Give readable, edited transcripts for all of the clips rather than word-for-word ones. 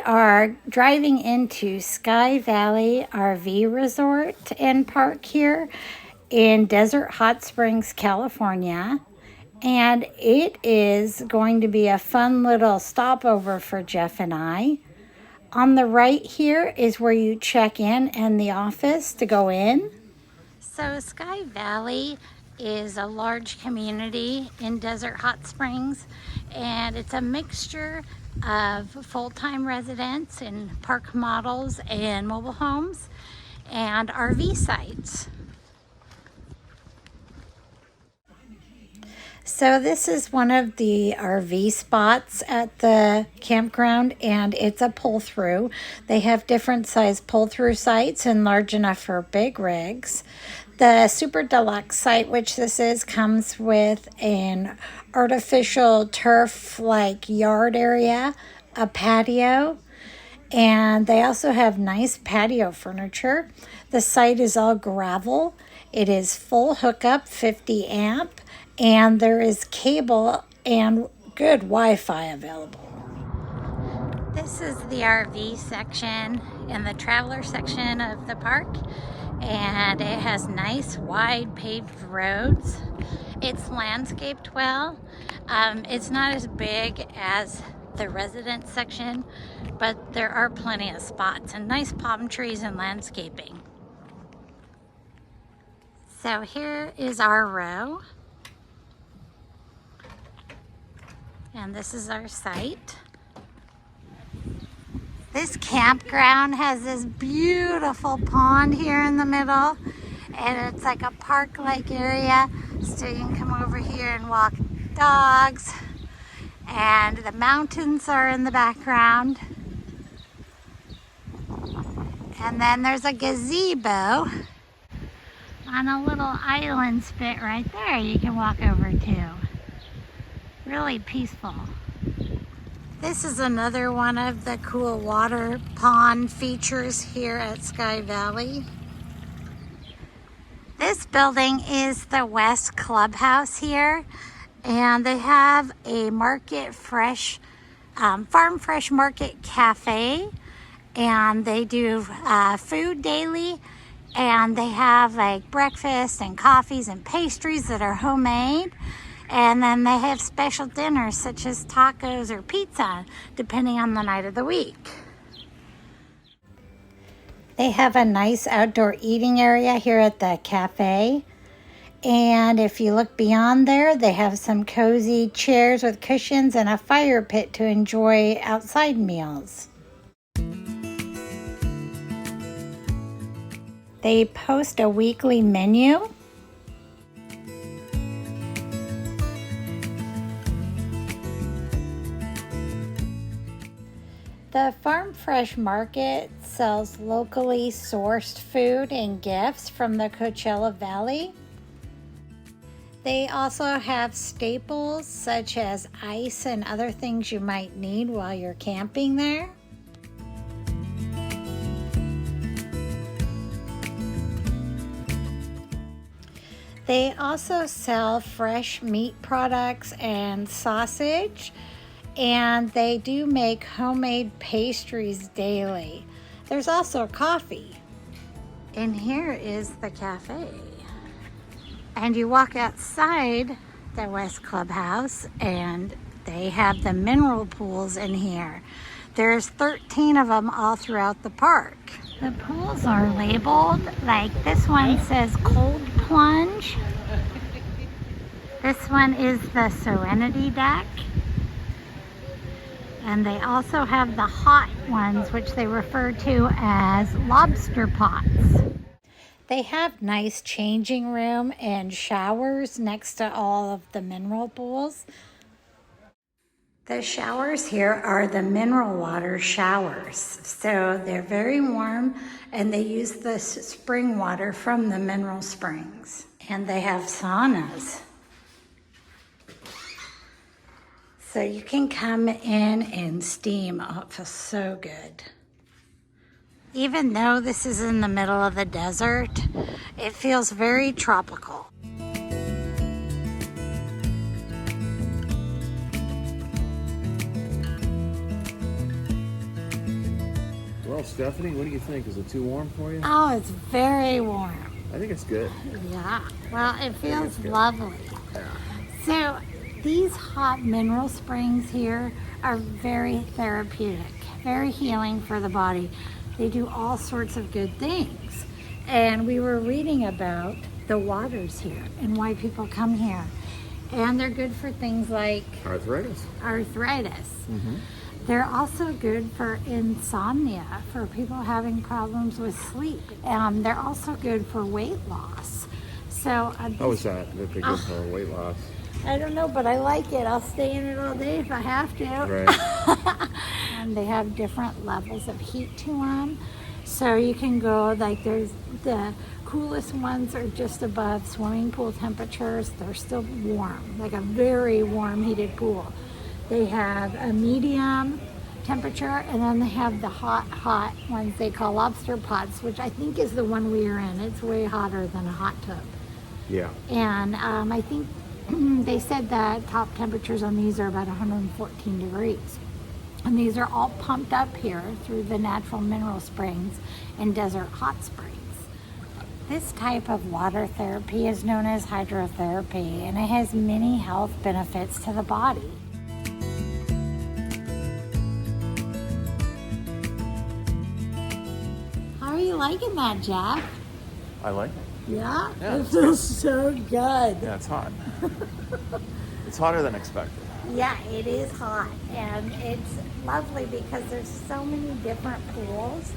are driving into Sky Valley RV Resort and Park here in Desert Hot Springs, California. And it is going to be a fun little stopover for Jeff and I. On the right here is where you check in and the office to go in. So Sky Valley is a large community in Desert Hot Springs, and it's a mixture of full-time residents and park models and mobile homes and RV sites. So this is one of the RV spots at the campground, and it's a pull-through. They have different size pull-through sites and large enough for big rigs. The Super Deluxe site, which this is, comes with an artificial turf-like yard area, a patio, and they also have nice patio furniture. The site is all gravel. It is full hookup, 50 amp, and there is cable and good Wi-Fi available. This is the RV section and the traveler section of the park, and it has nice wide paved roads. It's landscaped well. It's not as big as the resident section, but there are plenty of spots and nice palm trees and landscaping. So here is our row, and this is our site. This campground has this beautiful pond here in the middle, and it's like a park-like area, so you can come over here and walk dogs, and the mountains are in the background. And then there's a gazebo on a little island spit right there you can walk over to. Really peaceful. This is another one of the cool water pond features here at Sky Valley. This building is the West Clubhouse here, and they have a market fresh, farm fresh market cafe, and they do food daily, and they have like breakfast and coffees and pastries that are homemade. And then they have special dinners such as tacos or pizza, depending on the night of the week. They have a nice outdoor eating area here at the cafe. And if you look beyond there, they have some cozy chairs with cushions and a fire pit to enjoy outside meals. They post a weekly menu. The Farm Fresh Market sells locally sourced food and gifts from the Coachella Valley. They also have staples such as ice and other things you might need while you're camping there. They also sell fresh meat products and sausage, and they do make homemade pastries daily. There's also coffee. And here is the cafe. And you walk outside the West Clubhouse, and they have the mineral pools in here. There's 13 of them all throughout the park. The pools are labeled, like this one says cold plunge. This one is the Serenity deck. And they also have the hot ones, which they refer to as lobster pots. They have nice changing room and showers next to all of the mineral pools. The showers here are the mineral water showers. So they're very warm, and they use the spring water from the mineral springs. And they have saunas. So you can come in and steam. Oh, it feels so good. Even though this is in the middle of the desert, it feels very tropical. Well, Stephanie, what do you think? Is it too warm for you? Oh, it's very warm. I think it's good. Yeah. Well, it feels good. lovely. Yeah. So these hot mineral springs here are very therapeutic, very healing for the body. They do all sorts of good things. And we were reading about the waters here and why people come here. And they're good for things like Arthritis. Mm-hmm. They're also good for insomnia, for people having problems with sleep. They're also good for weight loss. So How is that they're good for weight loss? I don't know, but I like it. I'll stay in it all day if I have to. Right. And they have different levels of heat to them. So you can go, like there's the coolest ones are just above swimming pool temperatures. They're still warm, like a very warm heated pool. They have a medium temperature, and then they have the hot ones they call lobster pots, which I think is the one we are in. It's way hotter than a hot tub. Yeah. And I think they said that top temperatures on these are about 114 degrees. And these are all pumped up here through the natural mineral springs and desert hot springs. This type of water therapy is known as hydrotherapy, and it has many health benefits to the body. How are you liking that, Jeff? I like it. Yeah? Yeah, It feels so good. Yeah, it's hot. It's hotter than expected. Yeah, it is hot, and it's lovely because there's so many different pools.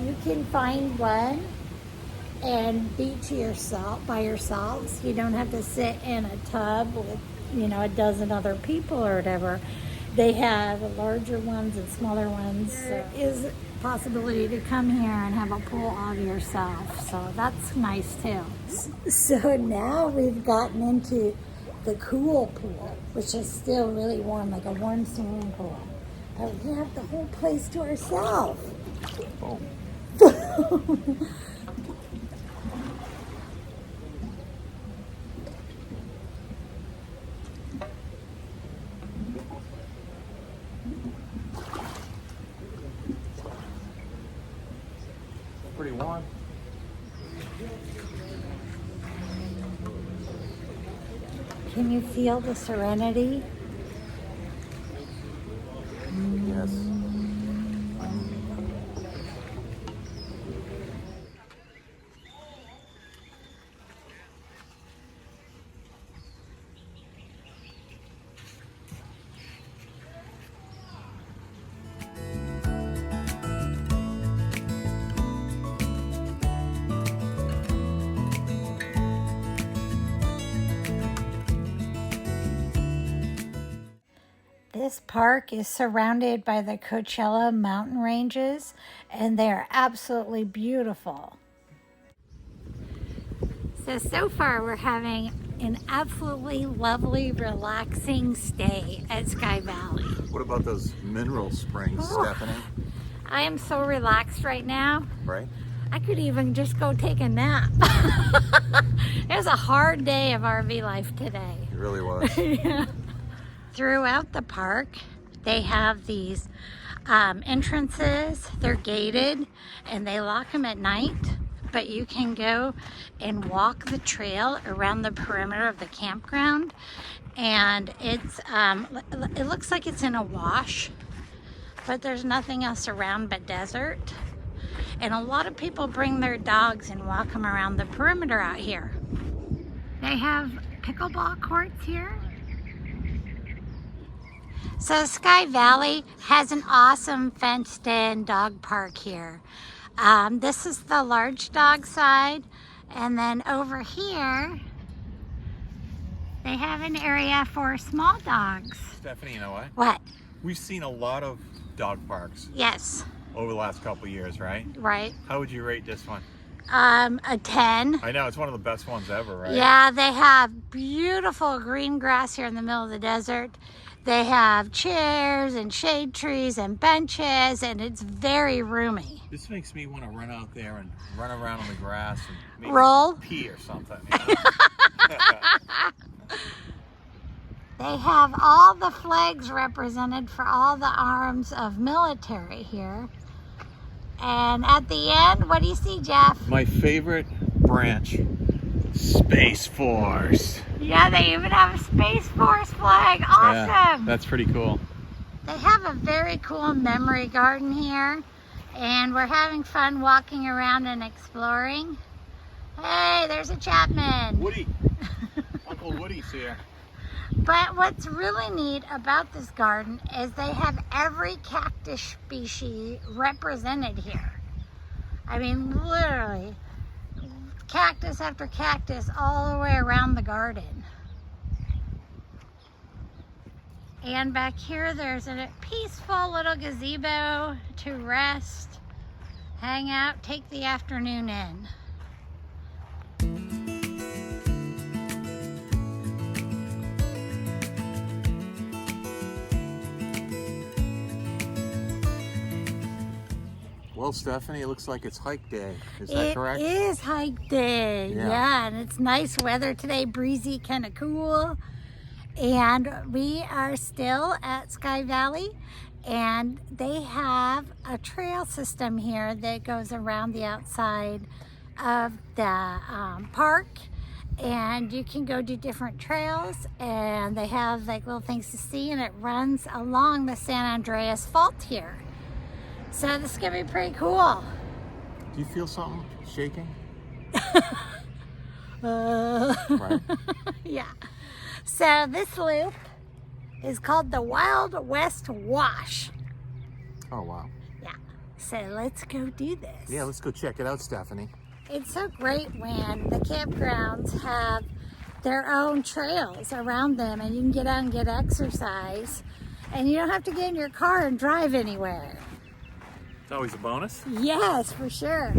You can find one and be to yourself by yourselves. You don't have to sit in a tub with, a dozen other people or whatever. They have larger ones and smaller ones. There is a possibility to come here and have a pool all to yourself, so that's nice too. So now we've gotten into the cool pool, which is still really warm, like a warm swimming pool. But we have the whole place to ourselves. Oh. Pretty warm. Can you feel the serenity? Yes. This park is surrounded by the Coachella mountain ranges, and they are absolutely beautiful. So far we're having an absolutely lovely, relaxing stay at Sky Valley. What about those mineral springs, Stephanie? I am so relaxed right now. Right? I could even just go take a nap. It was a hard day of RV life today. It really was. Yeah. Throughout the park, they have these entrances. They're gated and they lock them at night, but you can go and walk the trail around the perimeter of the campground, and it's it looks like it's in a wash, but there's nothing else around but desert. And a lot of people bring their dogs and walk them around the perimeter out here. They have pickleball courts here. So Sky Valley has an awesome fenced-in dog park here. This is the large dog side, and then over here they have an area for small dogs. Stephanie, you know what? What? We've seen a lot of dog parks Yes. over the last couple of years, right? Right. How would you rate this one? A 10. I know, it's one of the best ones ever, right? Yeah, they have beautiful green grass here in the middle of the desert. They have chairs and shade trees and benches, and it's very roomy. This makes me want to run out there and run around on the grass and maybe roll, pee or something. They have all the flags represented for all the arms of military here. And at the end, what do you see, Jeff? My favorite branch, Space Force. Yeah, they even have a Space Force flag. Awesome. Yeah, that's pretty cool. They have a very cool memory garden here, and we're having fun walking around and exploring. Hey, there's a Chapman. Woody. Uncle Woody's here. But what's really neat about this garden is they have every cactus species represented here. I mean, literally, cactus after cactus all the way around the garden. And back here, there's a peaceful little gazebo to rest, hang out, take the afternoon in. Well, Stephanie, it looks like it's hike day. Is that correct? It is hike day, yeah, and it's nice weather today, breezy, kind of cool. And we are still at Sky Valley, and they have a trail system here that goes around the outside of the park, and you can go do different trails, and they have like little things to see, and it runs along the San Andreas Fault here. So this is gonna be pretty cool. Do you feel something shaking? Right. Yeah. So this loop is called the Wild West Wash. Oh, wow. Yeah. So let's go do this. Yeah, let's go check it out, Stephanie. It's so great when the campgrounds have their own trails around them, and you can get out and get exercise, and you don't have to get in your car and drive anywhere. It's always a bonus. Yes, for sure.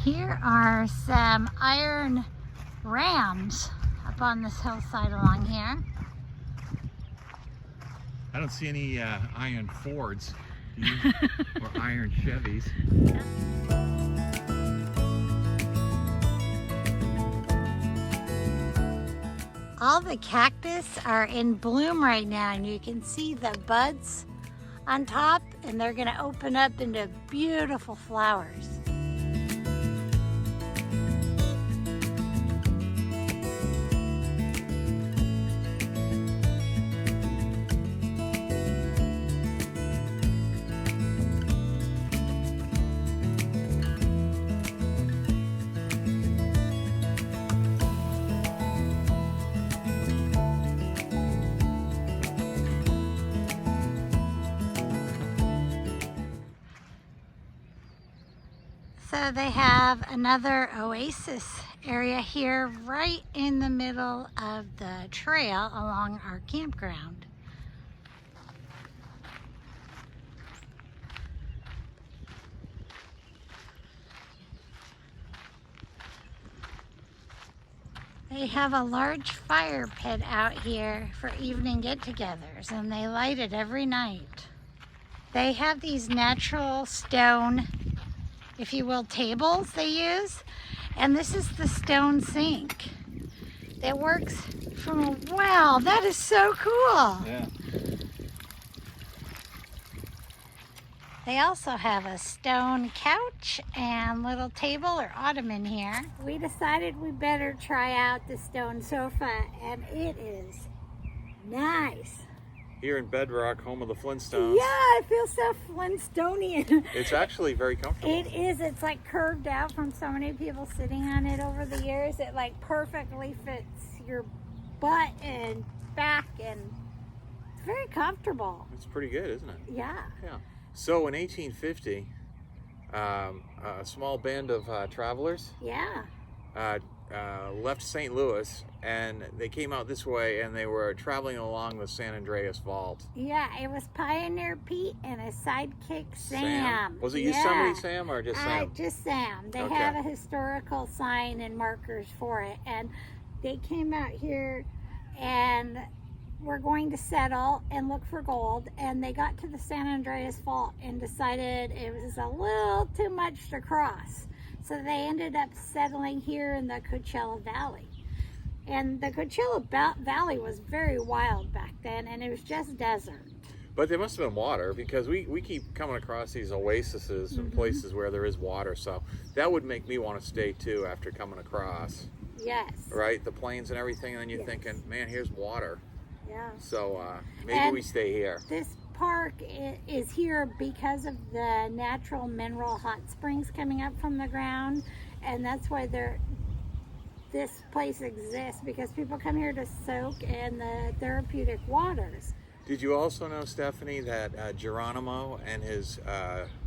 Here are some iron rams up on this hillside along here. I don't see any iron Fords, do you? Or iron Chevys. All the cactus are in bloom right now, and you can see the buds on top, and they're going to open up into beautiful flowers. So they have another oasis area here right in the middle of the trail along our campground. They have a large fire pit out here for evening get-togethers, and they light it every night. They have these natural stone, if you will, tables they use, and this is the stone sink that works from a well. That is so cool. Yeah. They also have a stone couch and little table or ottoman here. We decided we better try out the stone sofa, and it is nice. Here in Bedrock, home of the Flintstones. Yeah, I feel so Flintstonian. It's actually very comfortable. It is. It's like curved out from so many people sitting on it over the years. It like perfectly fits your butt and back, and it's very comfortable. It's pretty good, isn't it? Yeah. Yeah. So in 1850, a small band of travelers Yeah. left St. Louis, and they came out this way, and they were traveling along the San Andreas Fault. Yeah, it was Pioneer Pete and his sidekick Sam. Was it Yeah. Yosemite Sam or just Sam? Just Sam. They Okay. have a historical sign and markers for it, and they came out here and were going to settle and look for gold, and they got to the San Andreas Fault and decided it was a little too much to cross. So they ended up settling here in the Coachella Valley. And the Coachella Valley was very wild back then, and it was just desert. But there must have been water, because we keep coming across these oases and places where there is water. So that would make me want to stay too after coming across. Yes. Right? The plains and everything. And then you're thinking, man, here's water. Yeah. So maybe we stay here. This park is here because of the natural mineral hot springs coming up from the ground. And that's why this place exists, because people come here to soak in the therapeutic waters. Did you also know, Stephanie, that Geronimo and his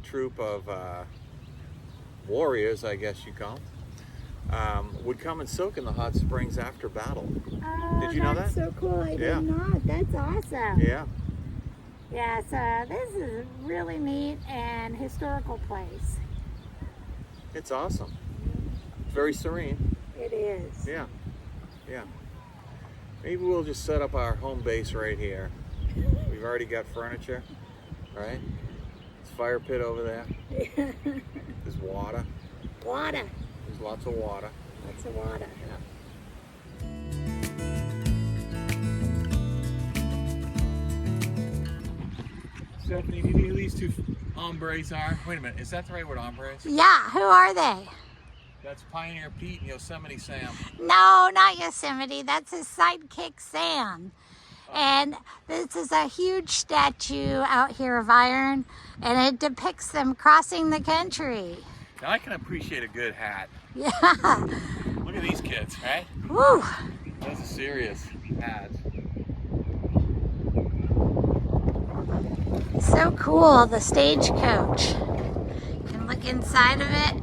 troop of warriors, I guess you call them, would come and soak in the hot springs after battle? Oh, did you know that? That's so cool. I did not. That's awesome. Yeah. Yeah, so this is a really neat and historical place. It's awesome. Very serene. It is. Yeah. Yeah. Maybe we'll just set up our home base right here. We've already got furniture, right? There's a fire pit over there. There's water. Water. There's lots of water. Lots of water. Yeah. Stephanie, do you know who these two hombres are? Wait a minute, is that the right word, hombres? Yeah, who are they? That's Pioneer Pete and Yosemite Sam. No, not Yosemite. That's his sidekick, Sam. And this is a huge statue out here of iron, and it depicts them crossing the country. Now I can appreciate a good hat. Yeah. Look at these kids, right? Woo. Those are serious hats. So cool, the stagecoach. You can look inside of it.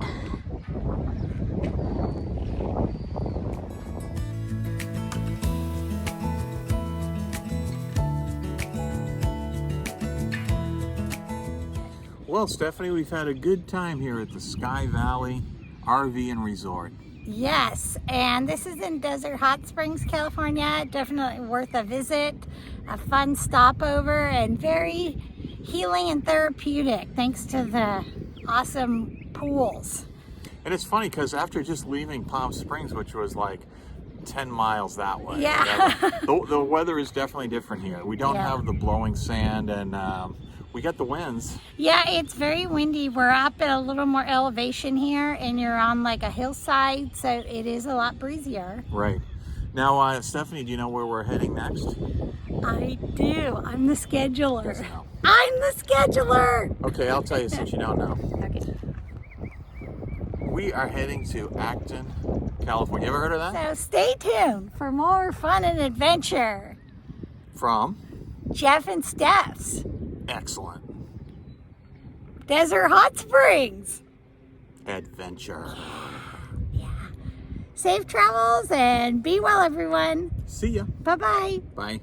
Well, Stephanie, we've had a good time here at the Sky Valley RV and Resort. Yes, and this is in Desert Hot Springs, California. Definitely worth a visit, a fun stopover, and very healing and therapeutic thanks to the awesome pools. And it's funny because after just leaving Palm Springs, which was like 10 miles that way, Yeah. the weather is definitely different here. We don't Yeah. have the blowing sand, and we got the winds. Yeah, it's very windy. We're up at a little more elevation here, and you're on like a hillside, so it is a lot breezier. Right. Now, Stephanie, do you know where we're heading next? I do. I'm the scheduler. Yes, no. I'm the scheduler. Okay, I'll tell you since you don't know. Okay. We are heading to Acton, California. You ever heard of that? So stay tuned for more fun and adventure. From? Jeff and Steph's Excellent. Desert Hot Springs. Adventure. Yeah. Safe travels and be well, everyone. See ya. Bye-bye. Bye.